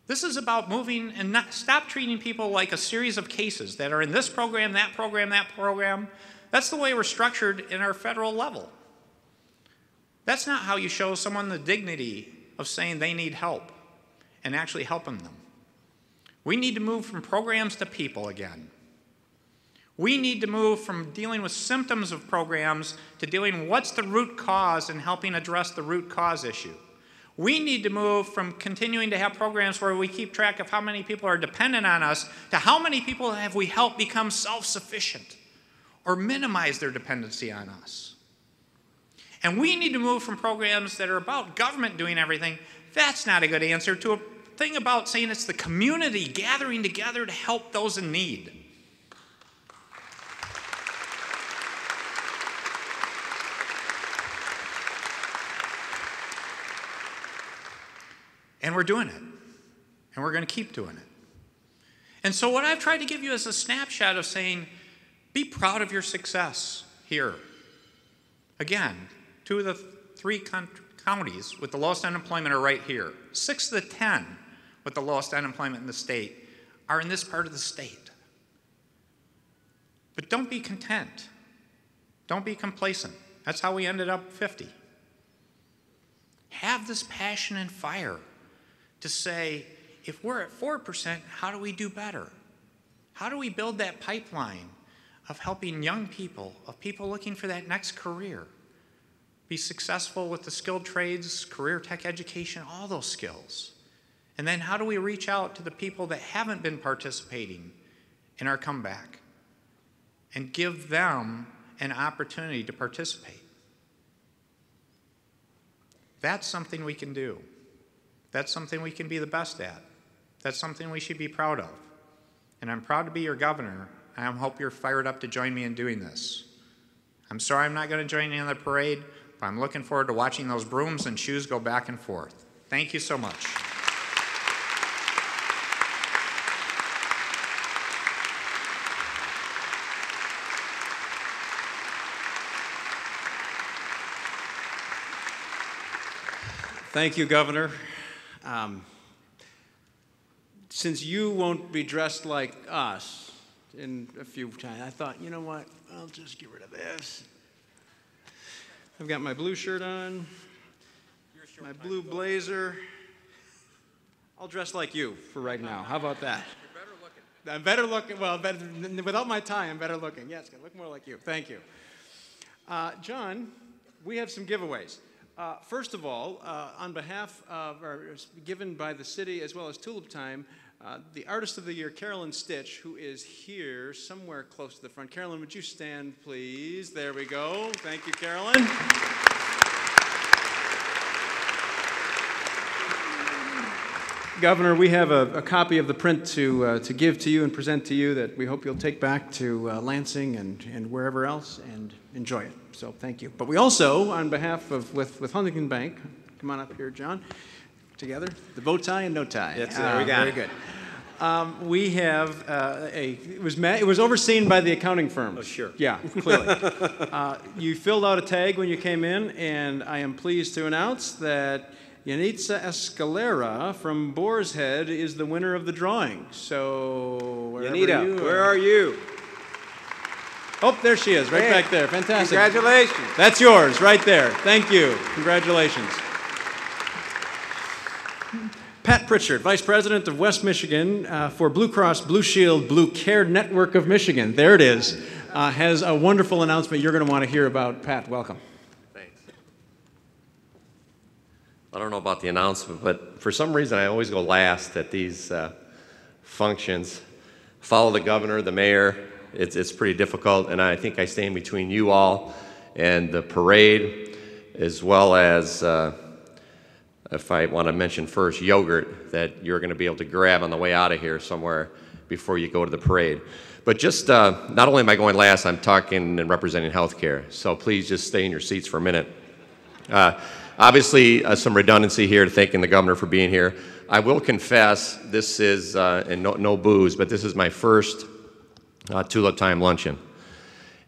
H: This is about moving and stop treating people like a series of cases that are in this program, that program, that program. That's the way we're structured in our federal level. That's not how you show someone the dignity of saying they need help and actually helping them. We need to move from programs to people again. We need to move from dealing with symptoms of programs to dealing what's the root cause and helping address the root cause issue. We need to move from continuing to have programs where we keep track of how many people are dependent on us to how many people have we helped become self-sufficient or minimize their dependency on us. And we need to move from programs that are about government doing everything. That's not a good answer, to a thing about saying it's the community gathering together to help those in need. And we're doing it. And we're going to keep doing it. And so what I've tried to give you is a snapshot of saying, be proud of your success here. Again, 2 of the 3 counties with the lowest unemployment are right here. 6 of the 10 with the lowest unemployment in the state are in this part of the state. But don't be content. Don't be complacent. That's how we ended up 50. Have this passion and fire to say, if we're at 4%, how do we do better? How do we build that pipeline of helping young people, of people looking for that next career, be successful with the skilled trades, career tech education, all those skills? And then how do we reach out to the people that haven't been participating in our comeback and give them an opportunity to participate? That's something we can do. That's something we can be the best at. That's something we should be proud of. And I'm proud to be your governor. I hope you're fired up to join me in doing this. I'm sorry I'm not going to join you in the parade, but I'm looking forward to watching those brooms and shoes go back and forth. Thank you so much.
B: Thank you, Governor. Since you won't be dressed like us in a few times, I thought, you know what, I'll just get rid of this. I've got my blue shirt on, my blue blazer. I'll dress like you for right now. How about that? You're better looking. I'm better looking. Well, better, without my tie, I'm better looking. Yes, I look more like you. Thank you. John, we have some giveaways. First of all, on behalf of, given by the city as well as Tulip Time, the Artist of the Year, Carolyn Stitch, who is here somewhere close to the front. Carolyn, would you stand, please? There we go. Thank you, Carolyn. Governor, we have a copy of the print to give to you and present to you that we hope you'll take back to Lansing and wherever else and enjoy it. So thank you. But we also, on behalf of, with Huntington Bank, come on up here, John, together, the bow tie and no tie.
R: There we got
B: very good. We have it was overseen by the accounting firm.
R: Oh, sure.
B: Yeah, clearly. You filled out a tag when you came in, and I am pleased to announce that Yanitza Escalera from Boar's Head is the winner of the drawing. So,
R: Yanita, where are you?
B: Oh, there she is, right back there. Fantastic.
R: Congratulations.
B: That's yours, right there. Thank you. Congratulations. Pat Pritchard, Vice President of West Michigan for Blue Cross Blue Shield Blue Care Network of Michigan. There it is. Has a wonderful announcement you're going to want to hear about. Pat, welcome.
S: Thanks. I don't know about the announcement, but for some reason I always go last at these functions. Follow the governor, the mayor. It's pretty difficult, and I think I stand between you all and the parade, as well as if I want to mention first, yogurt that you're going to be able to grab on the way out of here somewhere before you go to the parade. But just, not only am I going last, I'm talking and representing healthcare. So please just stay in your seats for a minute. Obviously, some redundancy here, thanking the governor for being here. I will confess, this is, and no booze, but this is my first Tulip Time Luncheon.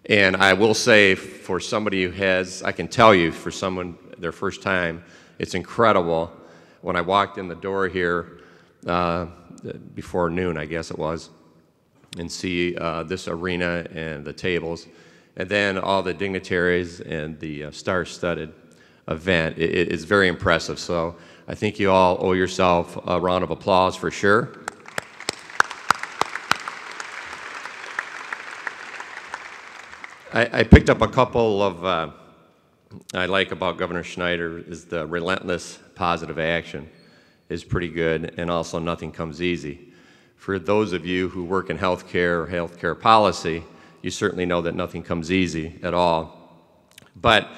S: And I will say, for somebody who has, I can tell you, for someone, their first time, it's incredible. When I walked in the door here before noon, I guess it was, and see this arena and the tables, and then all the dignitaries and the star-studded event, it is very impressive. So I think you all owe yourself a round of applause for sure. I picked up a couple of I like about Governor Snyder is the relentless positive action is pretty good, and also nothing comes easy. For those of you who work in healthcare or healthcare policy, you certainly know that nothing comes easy at all. But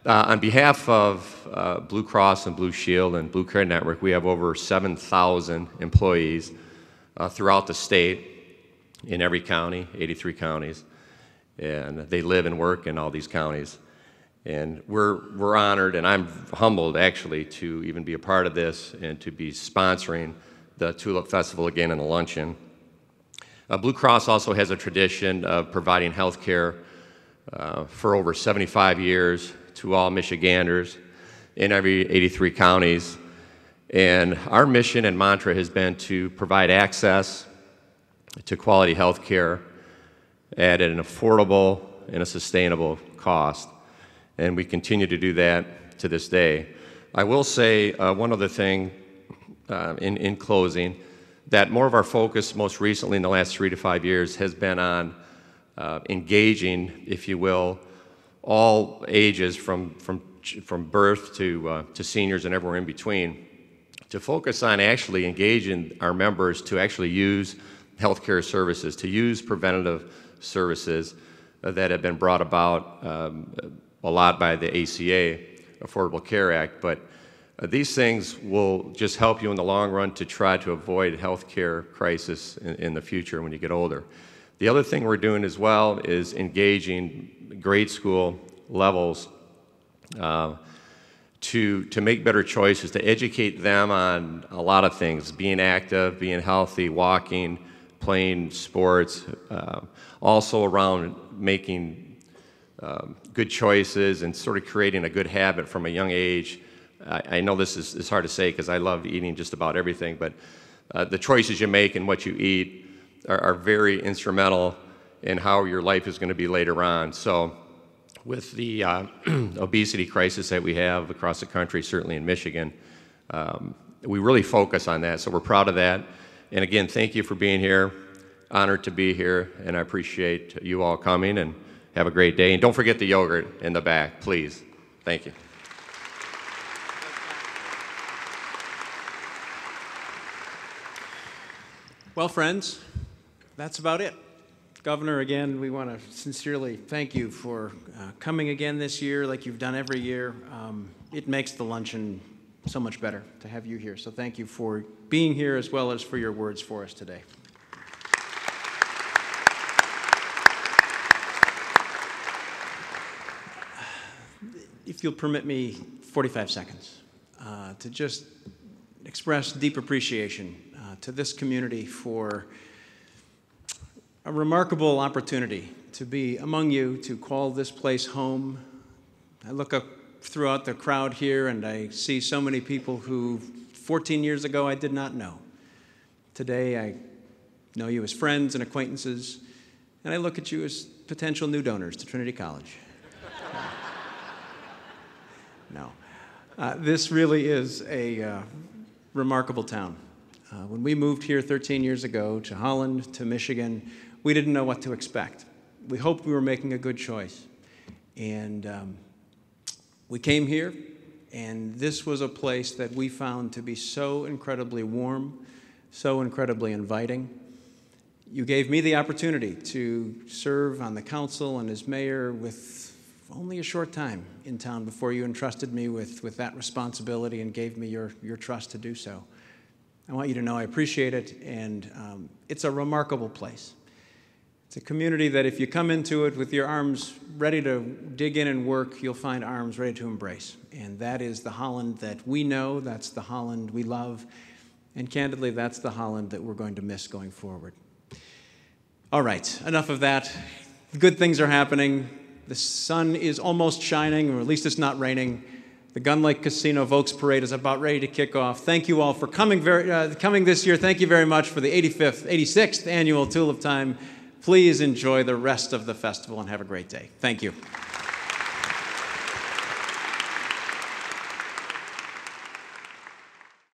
S: on behalf of Blue Cross and Blue Shield and Blue Care Network, we have over 7,000 employees throughout the state, in every county, 83 counties, and they live and work in all these counties. And we're honored, and I'm humbled actually to even be a part of this and to be sponsoring the Tulip Festival again in the luncheon. Blue Cross also has a tradition of providing health care for over 75 years to all Michiganders in every 83 counties. And our mission and mantra has been to provide access to quality health care at an affordable and a sustainable cost. And we continue to do that to this day. I will say one other thing in closing, that more of our focus most recently in the last 3 to 5 years has been on engaging, if you will, all ages from birth to seniors and everywhere in between, to focus on actually engaging our members to actually use healthcare services, to use preventative services that have been brought about a lot by the ACA, Affordable Care Act, but these things will just help you in the long run to try to avoid health care crisis in the future when you get older. The other thing we're doing as well is engaging grade school levels to make better choices, to educate them on a lot of things, being active, being healthy, walking, playing sports, also around making good choices and sort of creating a good habit from a young age. I know this is hard to say because I love eating just about everything, but the choices you make and what you eat are very instrumental in how your life is going to be later on. So with the obesity crisis that we have across the country, certainly in Michigan, we really focus on that. So we're proud of that. And again, thank you for being here. Honored to be here, and I appreciate you all coming, and have a great day. And don't forget the yogurt in the back, please. Thank you.
B: Well, friends, that's about it. Governor, again, we want to sincerely thank you for coming again this year like you've done every year. It makes the luncheon so much better to have you here. So thank you for being here as well as for your words for us today. If you'll permit me 45 seconds to just express deep appreciation to this community for a remarkable opportunity to be among you, to call this place home. I look up throughout the crowd here and I see so many people who 14 years ago I did not know. Today I know you as friends and acquaintances, and I look at you as potential new donors to Trinity College. No. This really is a remarkable town. When we moved here 13 years ago to Holland, to Michigan, we didn't know what to expect. We hoped we were making a good choice. And we came here, and this was a place that we found to be so incredibly warm, so incredibly inviting. You gave me the opportunity to serve on the council and as mayor with only a short time in town before you entrusted me with that responsibility and gave me your trust to do so. I want you to know I appreciate it, and it's a remarkable place. It's a community that if you come into it with your arms ready to dig in and work, you'll find arms ready to embrace. And that is the Holland that we know, that's the Holland we love, and candidly, that's the Holland that we're going to miss going forward. All right, enough of that. Good things are happening. The sun is almost shining, or at least it's not raining. The Gun Lake Casino Volks Parade is about ready to kick off. Thank you all for coming this year. Thank you very much for the 86th annual Tulip Time. Please enjoy the rest of the festival and have a great day. Thank you.